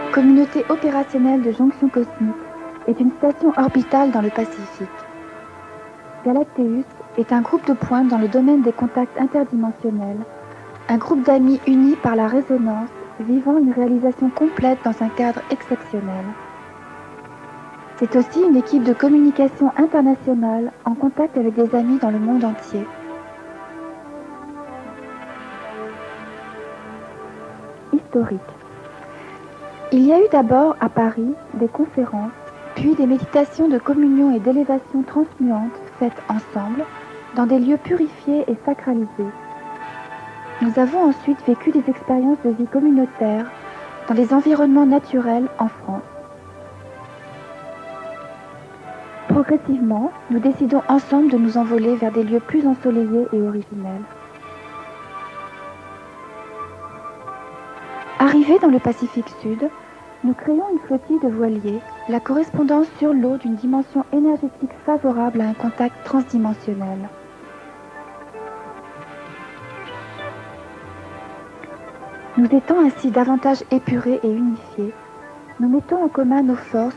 communauté opérationnelle de jonction cosmique, est une station orbitale dans le Pacifique. Galacteus est un groupe de pointes dans le domaine des contacts interdimensionnels, un groupe d'amis unis par la résonance, vivant une réalisation complète dans un cadre exceptionnel. C'est aussi une équipe de communication internationale en contact avec des amis dans le monde entier. Historique. Il y a eu d'abord à Paris des conférences, puis des méditations de communion et d'élévation transmuantes faites ensemble, dans des lieux purifiés et sacralisés. Nous avons ensuite vécu des expériences de vie communautaire dans des environnements naturels en France. Progressivement, nous décidons ensemble de nous envoler vers des lieux plus ensoleillés et originels. Arrivés dans le Pacifique Sud, nous créons une flottille de voiliers, la correspondance sur l'eau d'une dimension énergétique favorable à un contact transdimensionnel. Nous étant ainsi davantage épurés et unifiés, nous mettons en commun nos forces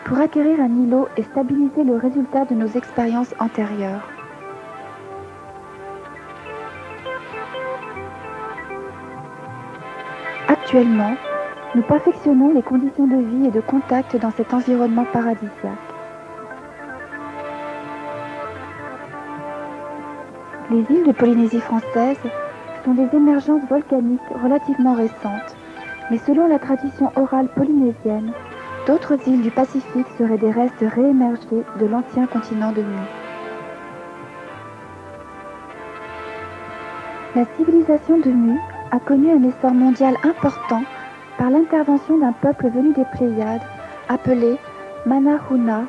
pour acquérir un îlot et stabiliser le résultat de nos expériences antérieures. Actuellement, nous perfectionnons les conditions de vie et de contact dans cet environnement paradisiaque. Les îles de Polynésie française sont des émergences volcaniques relativement récentes, mais selon la tradition orale polynésienne, d'autres îles du Pacifique seraient des restes réémergés de l'ancien continent de Mu. La civilisation de Mu a connu un essor mondial important par l'intervention d'un peuple venu des Pléiades appelé Manahuna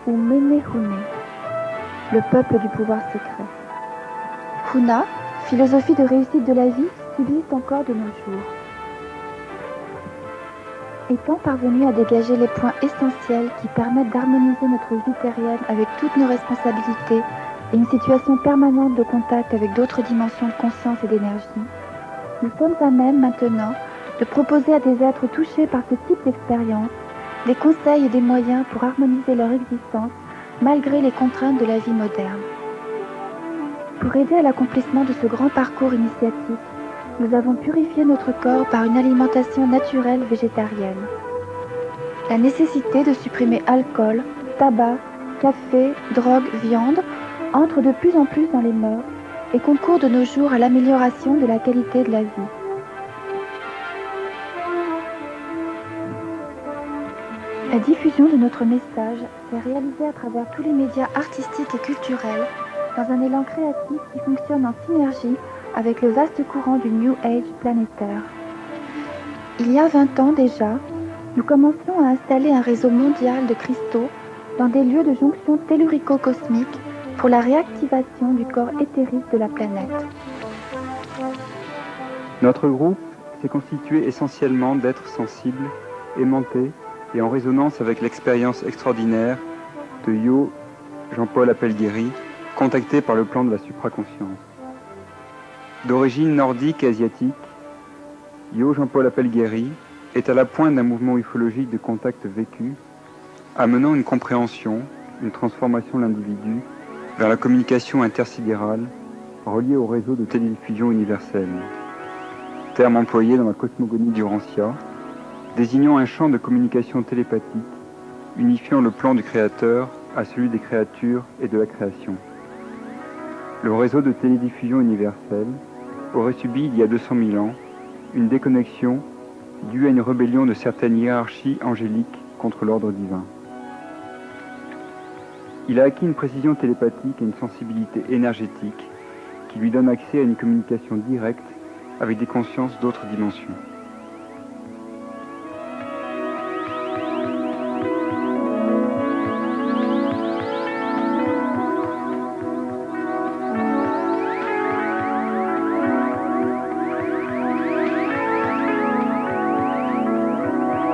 ou Menehune, le peuple du pouvoir secret. Huna, philosophie de réussite de la vie, subsiste encore de nos jours. Étant parvenus à dégager les points essentiels qui permettent d'harmoniser notre vie terrienne avec toutes nos responsabilités et une situation permanente de contact avec d'autres dimensions de conscience et d'énergie, nous sommes à même maintenant de proposer à des êtres touchés par ce type d'expérience des conseils et des moyens pour harmoniser leur existence malgré les contraintes de la vie moderne. Pour aider à l'accomplissement de ce grand parcours initiatique, nous avons purifié notre corps par une alimentation naturelle végétarienne. La nécessité de supprimer alcool, tabac, café, drogue, viande entre de plus en plus dans les mœurs et concourt de nos jours à l'amélioration de la qualité de la vie. La diffusion de notre message s'est réalisée à travers tous les médias artistiques et culturels dans un élan créatif qui fonctionne en synergie avec le vaste courant du New Age planétaire. Il y a 20 ans déjà, nous commencions à installer un réseau mondial de cristaux dans des lieux de jonction tellurico-cosmique pour la réactivation du corps éthérique de la planète. Notre groupe s'est constitué essentiellement d'êtres sensibles, aimantés et en résonance avec l'expérience extraordinaire de Yo Jean-Paul Appelguéry, contacté par le plan de la supraconscience. D'origine nordique et asiatique, Yo Jean-Paul Appelguéry est à la pointe d'un mouvement ufologique de contact vécu, amenant une compréhension, une transformation de l'individu vers la communication intersidérale reliée au réseau de télédiffusion universelle. Terme employé dans la cosmogonie d'Urantia, désignant un champ de communication télépathique, unifiant le plan du Créateur à celui des créatures et de la création. Le réseau de télédiffusion universelle aurait subi il y a 200 000 ans une déconnexion due à une rébellion de certaines hiérarchies angéliques contre l'ordre divin. Il a acquis une précision télépathique et une sensibilité énergétique qui lui donne accès à une communication directe avec des consciences d'autres dimensions.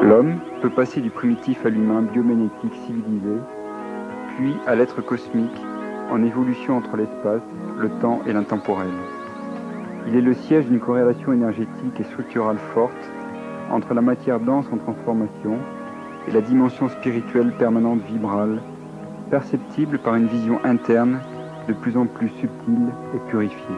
L'homme peut passer du primitif à l'humain bioménétique civilisé, puis à l'être cosmique en évolution entre l'espace, le temps et l'intemporel. Il est le siège d'une corrélation énergétique et structurale forte entre la matière dense en transformation et la dimension spirituelle permanente vibrale, perceptible par une vision interne de plus en plus subtile et purifiée.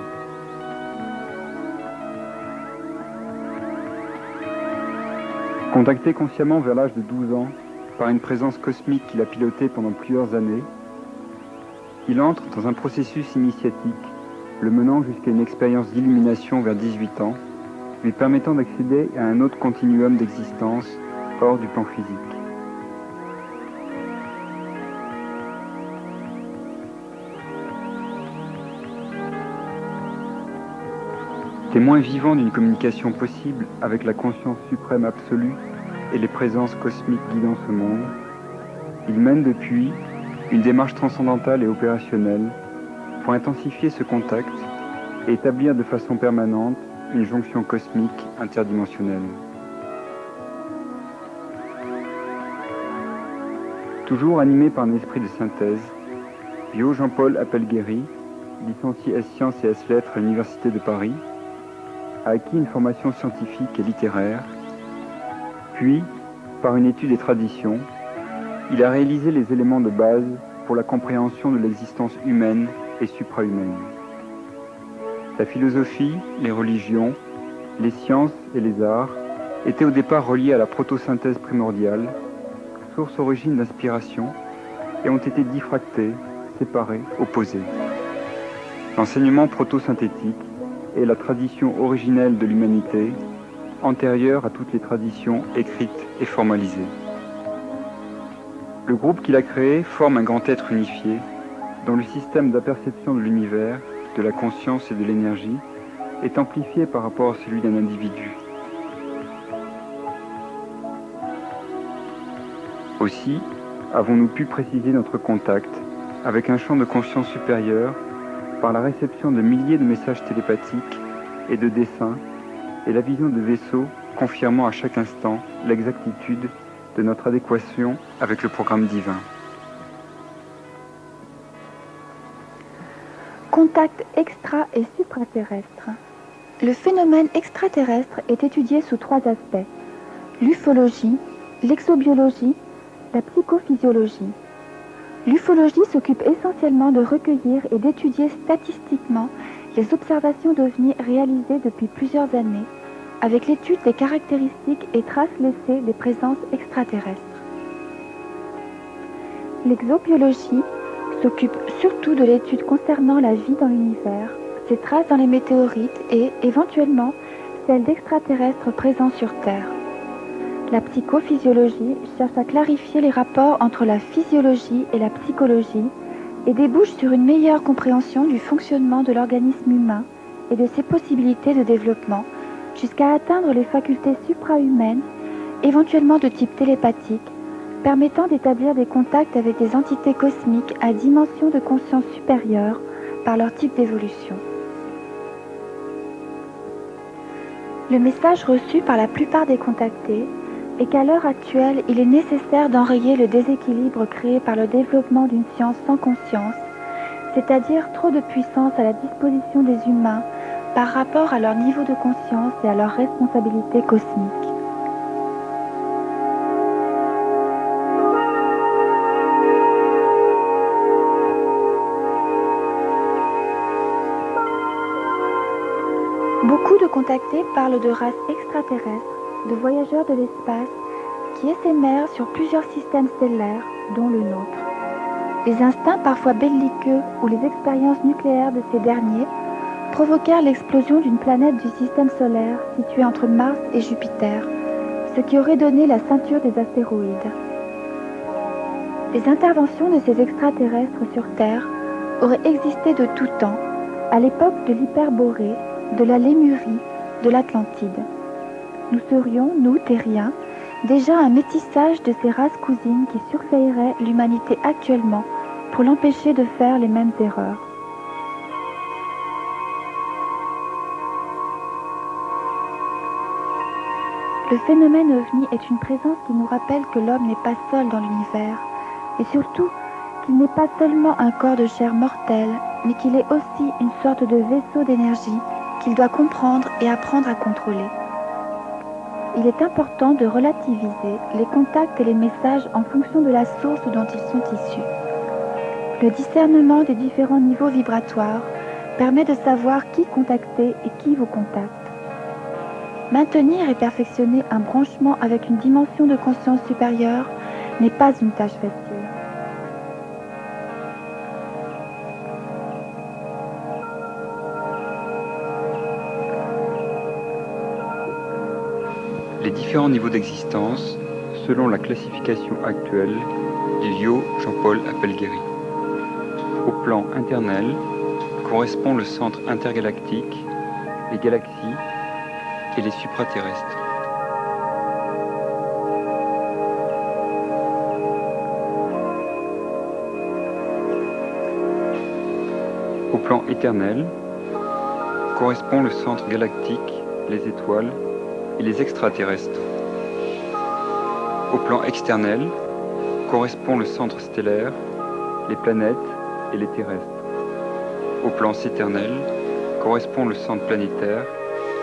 Contacté consciemment vers l'âge de 12 ans par une présence cosmique qu'il a pilotée pendant plusieurs années, il entre dans un processus initiatique le menant jusqu'à une expérience d'illumination vers 18 ans, lui permettant d'accéder à un autre continuum d'existence hors du plan physique. Témoin vivant d'une communication possible avec la conscience suprême absolue et les présences cosmiques guidant ce monde, il mène depuis une démarche transcendantale et opérationnelle pour intensifier ce contact et établir de façon permanente une jonction cosmique interdimensionnelle. Toujours animé par un esprit de synthèse, Yo Jean-Paul Appelguéry, licencié S-Sciences et S-Lettres à l'Université de Paris, a acquis une formation scientifique et littéraire, puis, par une étude des traditions, il a réalisé les éléments de base pour la compréhension de l'existence humaine et suprahumaine. La philosophie, les religions, les sciences et les arts étaient au départ reliés à la protosynthèse primordiale, source origine d'inspiration, et ont été diffractés, séparés, opposés. L'enseignement protosynthétique est la tradition originelle de l'humanité, antérieure à toutes les traditions écrites et formalisées. Le groupe qu'il a créé forme un grand être unifié, dont le système d'aperception de l'univers, de la conscience et de l'énergie est amplifié par rapport à celui d'un individu. Aussi, avons-nous pu préciser notre contact avec un champ de conscience supérieur par la réception de milliers de messages télépathiques et de dessins et la vision de vaisseaux confirmant à chaque instant l'exactitude de notre adéquation avec le programme divin. Contact extra- et supraterrestre. Le phénomène extraterrestre est étudié sous 3 aspects: l'ufologie, l'exobiologie, la psychophysiologie. L'ufologie s'occupe essentiellement de recueillir et d'étudier statistiquement les observations d'OVNI réalisées depuis plusieurs années, avec l'étude des caractéristiques et traces laissées des présences extraterrestres. L'exobiologie s'occupe surtout de l'étude concernant la vie dans l'univers, ses traces dans les météorites et, éventuellement, celles d'extraterrestres présents sur Terre. La psychophysiologie cherche à clarifier les rapports entre la physiologie et la psychologie et débouche sur une meilleure compréhension du fonctionnement de l'organisme humain et de ses possibilités de développement, jusqu'à atteindre les facultés suprahumaines, éventuellement de type télépathique, permettant d'établir des contacts avec des entités cosmiques à dimension de conscience supérieure par leur type d'évolution. Le message reçu par la plupart des contactés est qu'à l'heure actuelle, il est nécessaire d'enrayer le déséquilibre créé par le développement d'une science sans conscience, c'est-à-dire trop de puissance à la disposition des humains par rapport à leur niveau de conscience et à leur responsabilité cosmique. Beaucoup de contactés parlent de races extraterrestres, de voyageurs de l'espace qui éphémèrent sur plusieurs systèmes stellaires, dont le nôtre. Les instincts parfois belliqueux ou les expériences nucléaires de ces derniers provoquèrent l'explosion d'une planète du système solaire située entre Mars et Jupiter, ce qui aurait donné la ceinture des astéroïdes. Les interventions de ces extraterrestres sur Terre auraient existé de tout temps, à l'époque de l'Hyperborée, de la Lémurie, de l'Atlantide. Nous serions, nous, terriens, déjà un métissage de ces races cousines qui surveilleraient l'humanité actuellement pour l'empêcher de faire les mêmes erreurs. Le phénomène OVNI est une présence qui nous rappelle que l'homme n'est pas seul dans l'univers, et surtout qu'il n'est pas seulement un corps de chair mortelle, mais qu'il est aussi une sorte de vaisseau d'énergie qu'il doit comprendre et apprendre à contrôler. il est important de relativiser les contacts et les messages en fonction de la source dont ils sont issus. Le discernement des différents niveaux vibratoires permet de savoir qui contacter et qui vous contacte. Maintenir et perfectionner un branchement avec une dimension de conscience supérieure n'est pas une tâche facile. Les différents niveaux d'existence, selon la classification actuelle du Yo Jean-Paul Appelguéry. Au plan internel correspond le centre intergalactique, les galaxies et les supraterrestres. Au plan éternel correspond le centre galactique, les étoiles et les extraterrestres. Au plan externel correspond le centre stellaire, les planètes et les terrestres. Au plan citernel correspond le centre planétaire,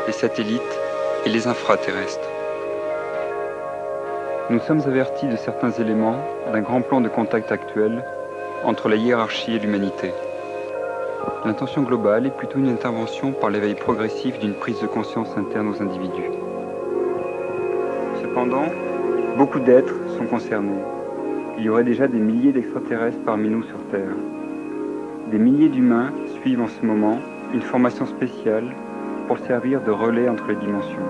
les satellites et les infraterrestres. Nous sommes avertis de certains éléments d'un grand plan de contact actuel entre la hiérarchie et l'humanité. L'intention globale est plutôt une intervention par l'éveil progressif d'une prise de conscience interne aux individus. Cependant, beaucoup d'êtres sont concernés. Il y aurait déjà des milliers d'extraterrestres parmi nous sur Terre. Des milliers d'humains suivent en ce moment une formation spéciale pour servir de relais entre les dimensions.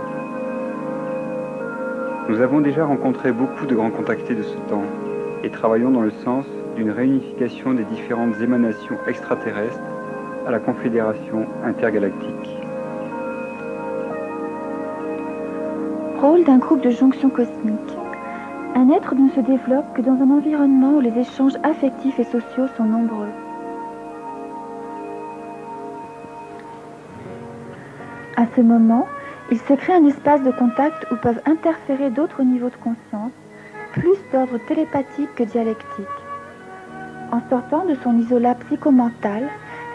Nous avons déjà rencontré beaucoup de grands contactés de ce temps et travaillons dans le sens d'une réunification des différentes émanations extraterrestres à la Confédération intergalactique. Rôle d'un groupe de jonction cosmique. Un être ne se développe que dans un environnement où les échanges affectifs et sociaux sont nombreux. À ce moment, il se crée un espace de contact où peuvent interférer d'autres niveaux de conscience, plus d'ordre télépathique que dialectique. En sortant de son isolat psychomental,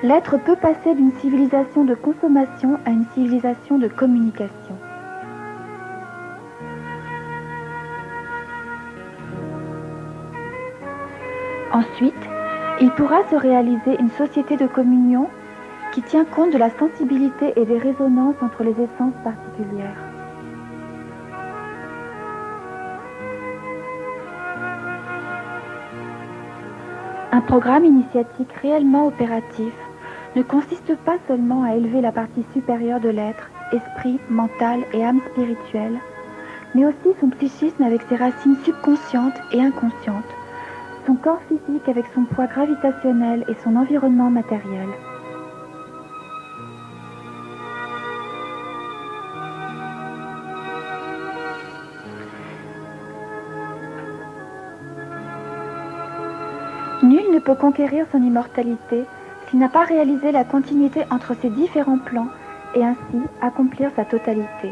l'être peut passer d'une civilisation de consommation à une civilisation de communication. Ensuite, il pourra se réaliser une société de communion qui tient compte de la sensibilité et des résonances entre les essences particulières. Un programme initiatique réellement opératif ne consiste pas seulement à élever la partie supérieure de l'être, esprit, mental et âme spirituelle, mais aussi son psychisme avec ses racines subconscientes et inconscientes, son corps physique avec son poids gravitationnel et son environnement matériel. Nul ne peut conquérir son immortalité s'il n'a pas réalisé la continuité entre ces différents plans et ainsi accomplir sa totalité.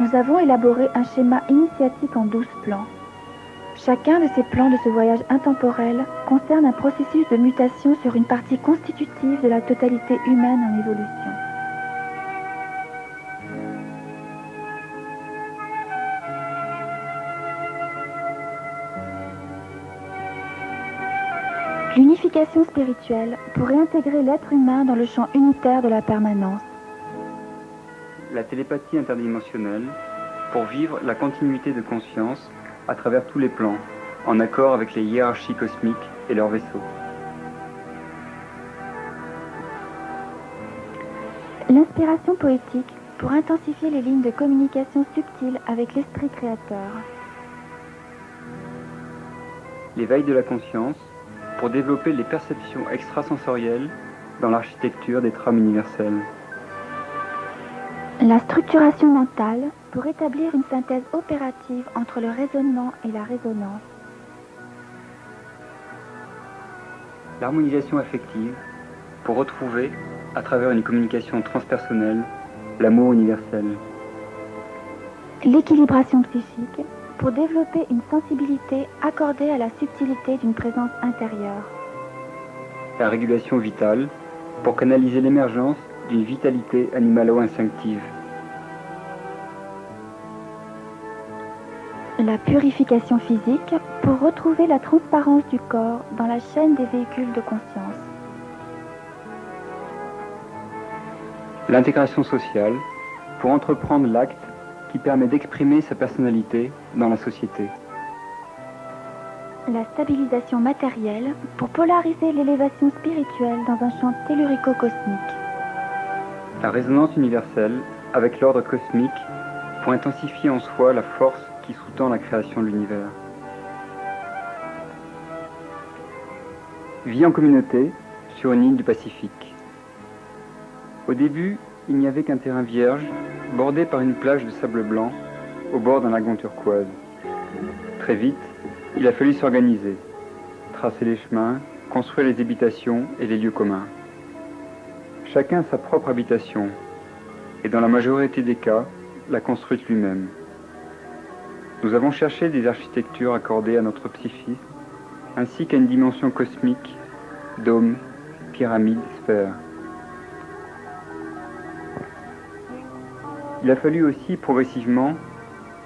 Nous avons élaboré un schéma initiatique en 12 plans. Chacun de ces plans de ce voyage intemporel concerne un processus de mutation sur une partie constitutive de la totalité humaine en évolution. L'unification spirituelle pour réintégrer l'être humain dans le champ unitaire de la permanence. La télépathie interdimensionnelle pour vivre la continuité de conscience à travers tous les plans, en accord avec les hiérarchies cosmiques et leurs vaisseaux. L'inspiration poétique pour intensifier les lignes de communication subtiles avec l'esprit créateur. L'éveil de la conscience pour développer les perceptions extrasensorielles dans l'architecture des trames universelles. La structuration mentale pour établir une synthèse opérative entre le raisonnement et la résonance. L'harmonisation affective pour retrouver, à travers une communication transpersonnelle, l'amour universel. L'équilibration psychique pour développer une sensibilité accordée à la subtilité d'une présence intérieure. La régulation vitale pour canaliser l'émergence d'une vitalité animalo-instinctive. La purification physique pour retrouver la transparence du corps dans la chaîne des véhicules de conscience. L'intégration sociale pour entreprendre l'acte qui permet d'exprimer sa personnalité dans la société. La stabilisation matérielle pour polariser l'élévation spirituelle dans un champ tellurico-cosmique. La résonance universelle avec l'ordre cosmique pour intensifier en soi la force qui sous-tend la création de l'univers. Vie en communauté sur une île du Pacifique. Au début, il n'y avait qu'un terrain vierge, bordé par une plage de sable blanc, au bord d'un lagon turquoise. Très vite, il a fallu s'organiser, tracer les chemins, construire les habitations et les lieux communs. Chacun a sa propre habitation, et dans la majorité des cas, l'a construite lui-même. Nous avons cherché des architectures accordées à notre psychisme, ainsi qu'à une dimension cosmique, dôme, pyramide, sphère. Il a fallu aussi progressivement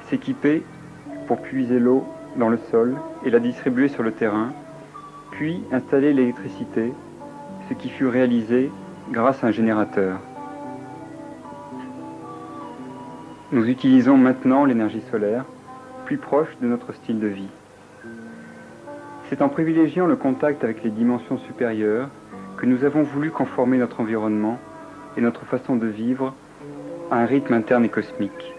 s'équiper pour puiser l'eau dans le sol et la distribuer sur le terrain, puis installer l'électricité, ce qui fut réalisé grâce à un générateur. Nous utilisons maintenant l'énergie solaire, plus proche de notre style de vie. C'est en privilégiant le contact avec les dimensions supérieures que nous avons voulu conformer notre environnement et notre façon de vivre à un rythme interne et cosmique.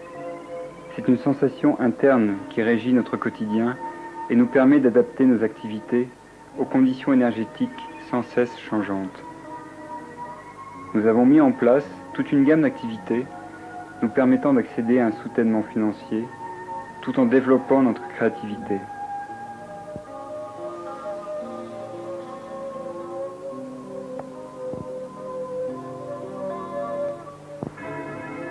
C'est une sensation interne qui régit notre quotidien et nous permet d'adapter nos activités aux conditions énergétiques sans cesse changeantes. Nous avons mis en place toute une gamme d'activités nous permettant d'accéder à un soutènement financier tout en développant notre créativité.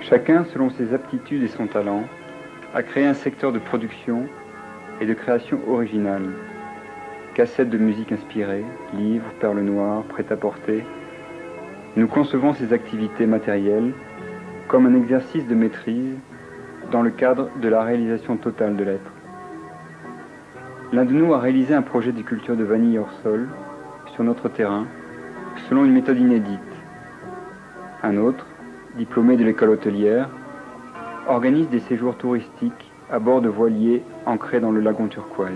Chacun, selon ses aptitudes et son talent, a créé un secteur de production et de création originale. Cassettes de musique inspirée, livres, perles noires, prêt-à-porter. Nous concevons ces activités matérielles comme un exercice de maîtrise dans le cadre de la réalisation totale de l'être. L'un de nous a réalisé un projet de culture de vanille hors sol sur notre terrain selon une méthode inédite. Un autre, diplômé de l'école hôtelière, organise des séjours touristiques à bord de voiliers ancrés dans le lagon turquoise.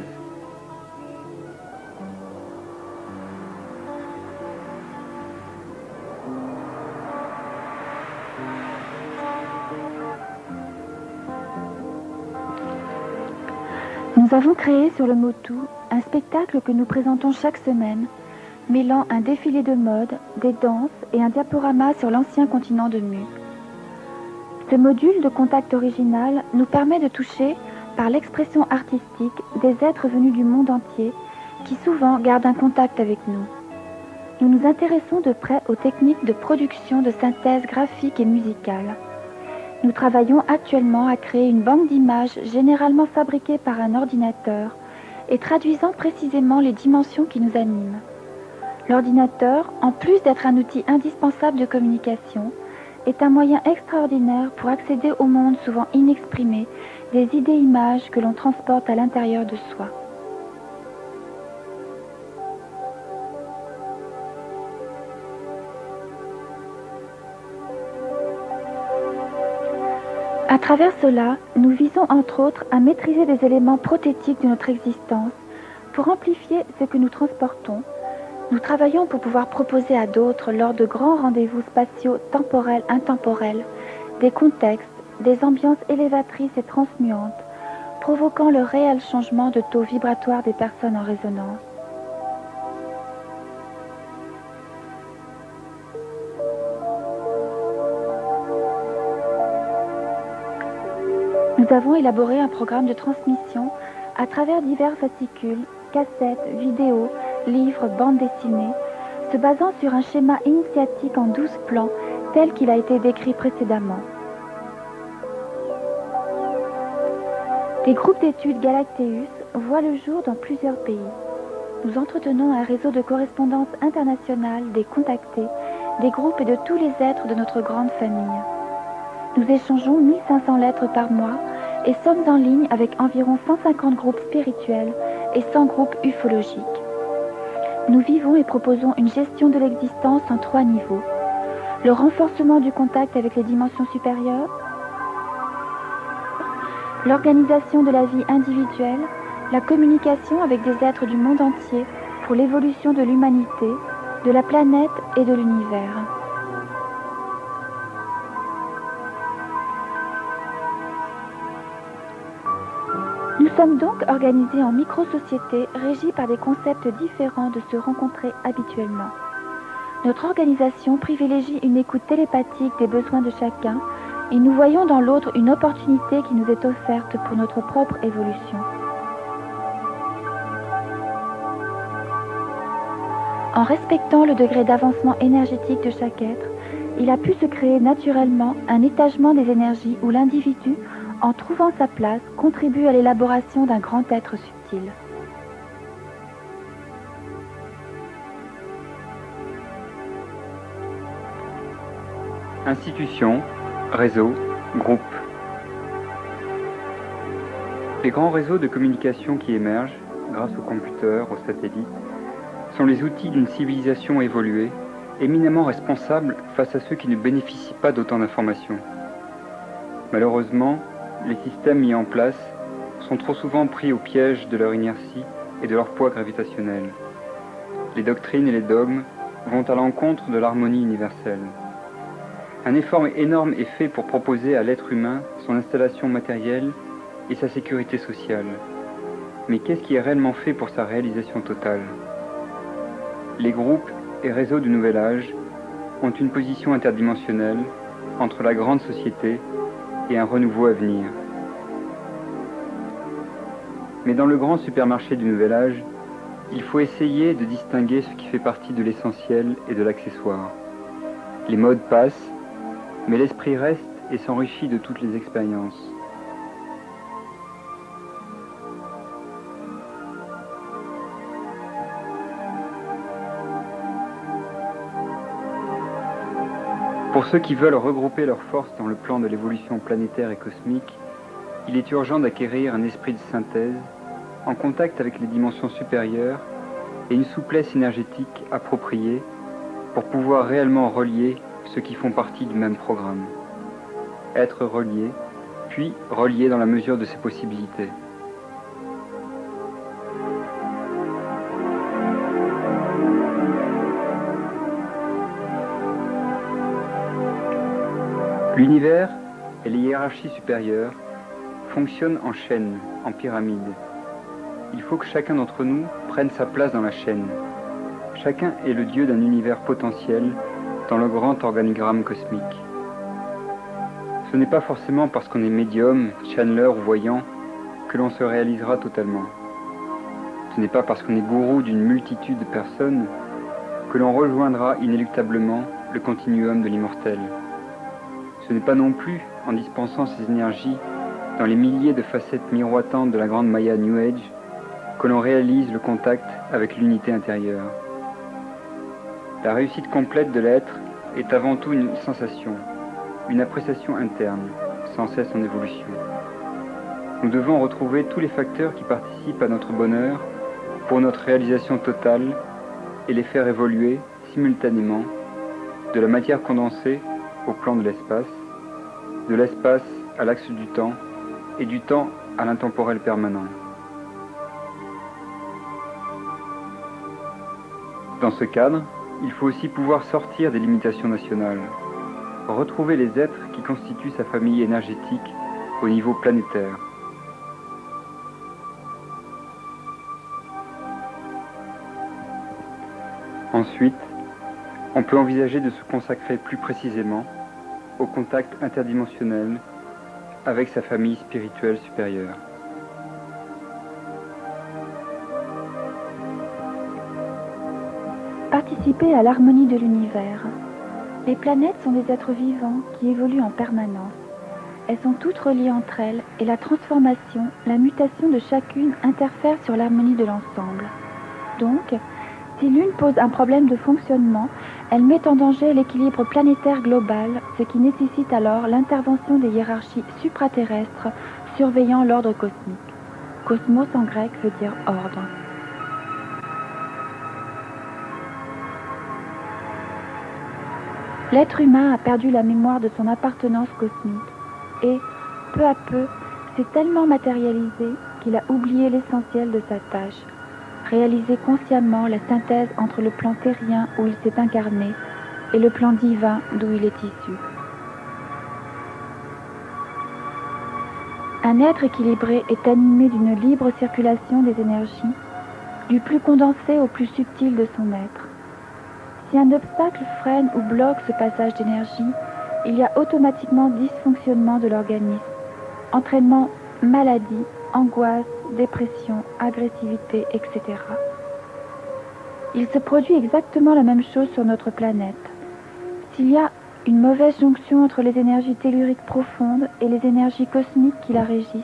Nous avons créé sur le Motu un spectacle que nous présentons chaque semaine, mêlant un défilé de mode, des danses et un diaporama sur l'ancien continent de Mu. Ce module de contact original nous permet de toucher, par l'expression artistique, des êtres venus du monde entier qui souvent gardent un contact avec nous. Nous nous intéressons de près aux techniques de production de synthèse graphique et musicale. Nous travaillons actuellement à créer une banque d'images généralement fabriquée par un ordinateur et traduisant précisément les dimensions qui nous animent. L'ordinateur, en plus d'être un outil indispensable de communication, est un moyen extraordinaire pour accéder au monde souvent inexprimé des idées-images que l'on transporte à l'intérieur de soi. À travers cela, nous visons entre autres à maîtriser des éléments prothétiques de notre existence pour amplifier ce que nous transportons. Nous travaillons pour pouvoir proposer à d'autres, lors de grands rendez-vous spatiaux temporels, intemporels, des contextes, des ambiances élévatrices et transmuantes, provoquant le réel changement de taux vibratoire des personnes en résonance. Nous avons élaboré un programme de transmission à travers divers fascicules, cassettes, vidéos, livres, bandes dessinées, se basant sur un schéma initiatique en 12 plans tel qu'il a été décrit précédemment. Des groupes d'études Galacteus voient le jour dans plusieurs pays. Nous entretenons un réseau de correspondance internationale des contactés, des groupes et de tous les êtres de notre grande famille. Nous échangeons 1500 lettres par mois et sommes en ligne avec environ 150 groupes spirituels et 100 groupes ufologiques. Nous vivons et proposons une gestion de l'existence en 3 niveaux. Le renforcement du contact avec les dimensions supérieures, l'organisation de la vie individuelle, la communication avec des êtres du monde entier pour l'évolution de l'humanité, de la planète et de l'univers. Nous sommes donc organisés en micro-sociétés régies par des concepts différents de se rencontrer habituellement. Notre organisation privilégie une écoute télépathique des besoins de chacun et nous voyons dans l'autre une opportunité qui nous est offerte pour notre propre évolution. En respectant le degré d'avancement énergétique de chaque être, il a pu se créer naturellement un étagement des énergies où l'individu, en trouvant sa place, contribue à l'élaboration d'un grand être subtil. Institutions, réseaux, groupes. Les grands réseaux de communication qui émergent, grâce aux computers, aux satellites, sont les outils d'une civilisation évoluée, éminemment responsable face à ceux qui ne bénéficient pas d'autant d'informations. Malheureusement, les systèmes mis en place sont trop souvent pris au piège de leur inertie et de leur poids gravitationnel. Les doctrines et les dogmes vont à l'encontre de l'harmonie universelle. Un effort énorme est fait pour proposer à l'être humain son installation matérielle et sa sécurité sociale. Mais qu'est-ce qui est réellement fait pour sa réalisation totale ? Les groupes et réseaux du Nouvel Âge ont une position interdimensionnelle entre la grande société et un renouveau à venir. Mais dans le grand supermarché du Nouvel Âge, il faut essayer de distinguer ce qui fait partie de l'essentiel et de l'accessoire. Les modes passent, mais l'esprit reste et s'enrichit de toutes les expériences. Pour ceux qui veulent regrouper leurs forces dans le plan de l'évolution planétaire et cosmique, il est urgent d'acquérir un esprit de synthèse, en contact avec les dimensions supérieures et une souplesse énergétique appropriée pour pouvoir réellement relier ceux qui font partie du même programme. Être relié, puis relié dans la mesure de ses possibilités. L'univers et les hiérarchies supérieures fonctionnent en chaîne, en pyramide. Il faut que chacun d'entre nous prenne sa place dans la chaîne. Chacun est le dieu d'un univers potentiel dans le grand organigramme cosmique. Ce n'est pas forcément parce qu'on est médium, channeler ou voyant que l'on se réalisera totalement. Ce n'est pas parce qu'on est gourou d'une multitude de personnes que l'on rejoindra inéluctablement le continuum de l'immortel. Ce n'est pas non plus en dispensant ses énergies dans les milliers de facettes miroitantes de la grande Maya New Age que l'on réalise le contact avec l'unité intérieure. La réussite complète de l'être est avant tout une sensation, une appréciation interne, sans cesse en évolution. Nous devons retrouver tous les facteurs qui participent à notre bonheur pour notre réalisation totale et les faire évoluer simultanément de la matière condensée au plan de l'espace à l'axe du temps et du temps à l'intemporel permanent. Dans ce cadre, il faut aussi pouvoir sortir des limitations nationales, retrouver les êtres qui constituent sa famille énergétique au niveau planétaire. Ensuite, on peut envisager de se consacrer plus précisément au contact interdimensionnel avec sa famille spirituelle supérieure. Participer à l'harmonie de l'univers. Les planètes sont des êtres vivants qui évoluent en permanence. Elles sont toutes reliées entre elles et la transformation, la mutation de chacune interfère sur l'harmonie de l'ensemble. Donc, si l'une pose un problème de fonctionnement, elle met en danger l'équilibre planétaire global, ce qui nécessite alors l'intervention des hiérarchies supraterrestres surveillant l'ordre cosmique. Cosmos en grec veut dire ordre. L'être humain a perdu la mémoire de son appartenance cosmique et, peu à peu, s'est tellement matérialisé qu'il a oublié l'essentiel de sa tâche, réaliser consciemment la synthèse entre le plan terrien où il s'est incarné et le plan divin d'où il est issu. Un être équilibré est animé d'une libre circulation des énergies, du plus condensé au plus subtil de son être. Si un obstacle freine ou bloque ce passage d'énergie, il y a automatiquement dysfonctionnement de l'organisme, entraînement maladie, angoisse, dépression, agressivité, etc. Il se produit exactement la même chose sur notre planète. S'il y a une mauvaise jonction entre les énergies telluriques profondes et les énergies cosmiques qui la régissent,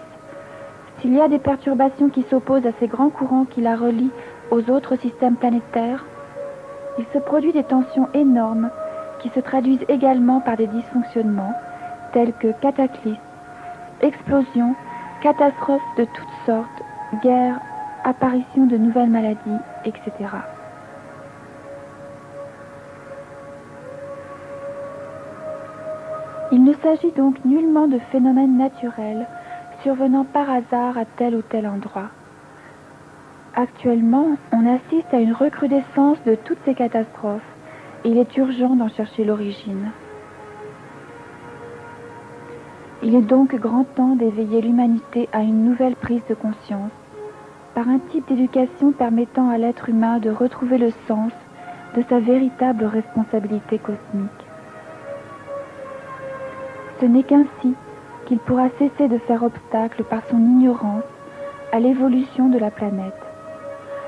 s'il y a des perturbations qui s'opposent à ces grands courants qui la relient aux autres systèmes planétaires, il se produit des tensions énormes qui se traduisent également par des dysfonctionnements tels que cataclysmes, explosions, catastrophes de toutes sortes, guerres, apparition de nouvelles maladies, etc. Il ne s'agit donc nullement de phénomènes naturels survenant par hasard à tel ou tel endroit. Actuellement, on assiste à une recrudescence de toutes ces catastrophes et il est urgent d'en chercher l'origine. Il est donc grand temps d'éveiller l'humanité à une nouvelle prise de conscience, par un type d'éducation permettant à l'être humain de retrouver le sens de sa véritable responsabilité cosmique. Ce n'est qu'ainsi qu'il pourra cesser de faire obstacle par son ignorance à l'évolution de la planète.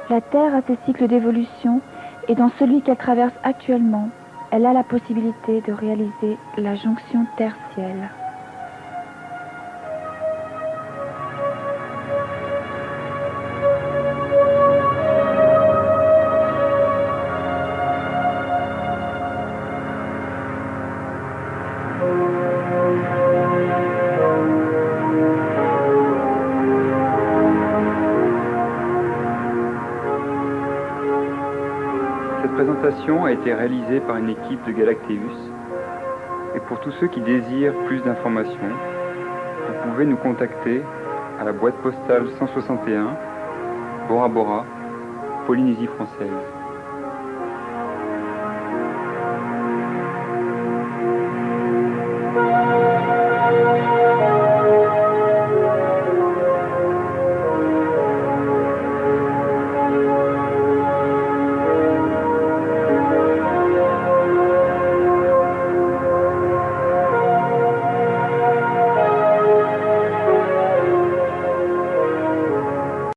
La Terre a ses cycles d'évolution et dans celui qu'elle traverse actuellement, elle a la possibilité de réaliser la jonction Terre-Ciel. Cette présentation a été réalisée par une équipe de Galacteus et pour tous ceux qui désirent plus d'informations, vous pouvez nous contacter à la boîte postale 161, Bora Bora, Polynésie française.